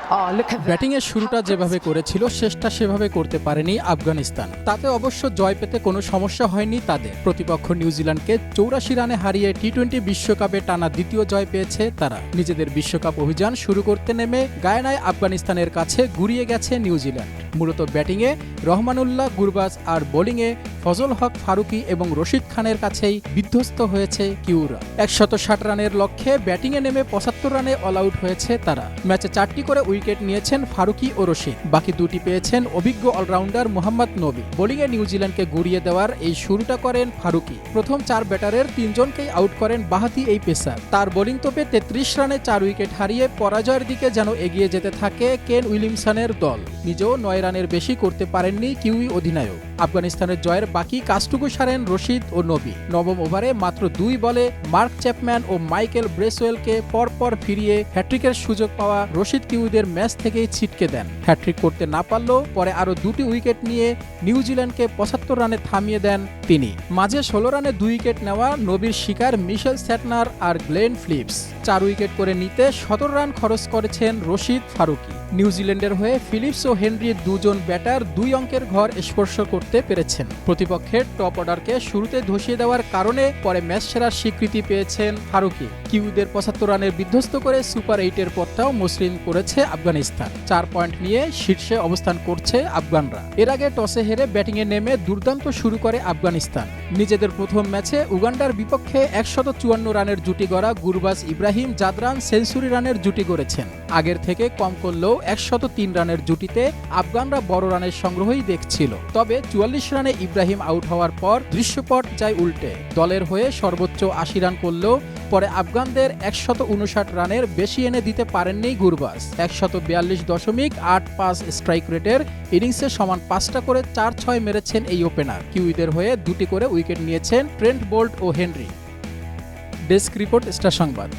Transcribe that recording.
ব্যাটিংয়ের শুরুটা যেভাবে করেছিল শেষটা সেভাবে করতে পারেনি আফগানিস্তান। তাতে অবশ্য জয় পেতে কোনো সমস্যা হয়নি তাদের। প্রতিপক্ষ নিউজিল্যান্ডকে 84 রানে হারিয়ে টি-20 বিশ্বকাপে টানা দ্বিতীয় জয় পেয়েছে তারা। নিজেদের বিশ্বকাপ অভিযান শুরু করতে নেমে গায়ানায় আফগানিস্তানের কাছে গুড়িয়ে গেছে নিউজিল্যান্ড। মূলত ব্যাটিংয়ে রহমানুল্লাহ গুরবাজ আর বোলিংয়ে ফজল হক ফারুকী এবং রশিদ খানের কাছেই বিধ্বস্ত হয়েছে কিউরা। 160 রানের লক্ষ্যে ব্যাটিংয়ে নেমে 75 রানে অল আউট হয়েছে তারা। ম্যাচে 4টি করে উইকেট নিয়েছেন ফারুকী ও রশিদ, বাকি 2টি পেয়েছেন অভিজ্ঞ অলরাউন্ডার মোহাম্মদ নবী। বোলিংয়ে নিউজিল্যান্ডকে গুড়িয়ে দেওয়ার এই শুরুটা করেন ফারুকী। প্রথম 4 ব্যাটারের 3 জনকেই আউট করেন বাঁহাতি এই পেসার। তার বোলিং তোপে 33 রানে 4 উইকেট হারিয়ে পরাজয়ের দিকে যেন এগিয়ে যেতে থাকে কেন উইলিয়ামসনের দল। নিজেও 9 রানের বেশি করতে পারেননি কিউই অধিনায়ক। আফগানিস্তানের জয়ের বাকি কাজটুকু সারেন রশিদ ও নবী। নবম ওভারে মাত্র 2 বলে মার্ক চ্যাপম্যান ও মাইকেল ব্রেসওয়েলকে পরপর ফিরিয়ে হ্যাট্রিকের সুযোগ পাওয়া রশিদ কিউইদের ম্যাচ থেকেই ছিটকে দেন। হ্যাট্রিক করতে না পারলেও পরে আরও 2টি উইকেট নিয়ে নিউজিল্যান্ডকে 75 রানে থামিয়ে দেন তিনি। মাঝে 16 রানে 2 উইকেট নেওয়া নবীর শিকার মিশেল স্যাটনার আর গ্লেন ফিলিপস 4 উইকেট করে নিতে 17 রান খরচ করেছেন রশিদ ফারুকী। নিউজিল্যান্ডের হয়ে ফিলিপস ও হেনরি দুজন ব্যাটার 2 অঙ্কের ঘর স্পর্শ করতে পেরেছেন। প্রতিপক্ষের টপ অর্ডারকে শুরুতে ধসিয়ে দেওয়ার কারণে পরে ম্যাচ সেরার স্বীকৃতি পেয়েছেন ফারুকী। কিউদের 75 রানের বিধ্বস্ত করে সুপার 8-এর পথটাও মসৃণ করেছে আফগানিস্তান। 4 পয়েন্ট নিয়ে শীর্ষে অবস্থান করছে আফগানরা। এর আগে টসে হেরে ব্যাটিংয়ে নেমে দুর্দান্ত শুরু করে আফগানিস্তান। নিজেদের প্রথম ম্যাচে উগান্ডার বিপক্ষে 154 রানের জুটি গড়া গুরবাজ ইব্রাহিম জাদরান সেঞ্চুরি রানের জুটি গড়েছেন। আগের থেকে কম করলেও 103 রানের জুটিতে আফগানরা বড় রানের সংগ্রহই দেখছিল। তবে 44 রানে ইব্রাহিম আউট হওয়ার পর দৃশ্যপট যায় উল্টে। দলের হয়ে সর্বোচ্চ 80 রান করলেও পরে আফগানদের 159 রানের বেশি এনে দিতে পারেননি গুরবাজ। 142.85 স্ট্রাইক রেটের ইনিংসে সমান 5টা করে 4-6 মেরেছেন এই ওপেনার। কিউইদের হয়ে 2টি করে উইকেট নিয়েছেন ট্রেন্ট বোল্ট ও হেনরি। ডেস্ক রিপোর্ট, স্টার সংবাদ।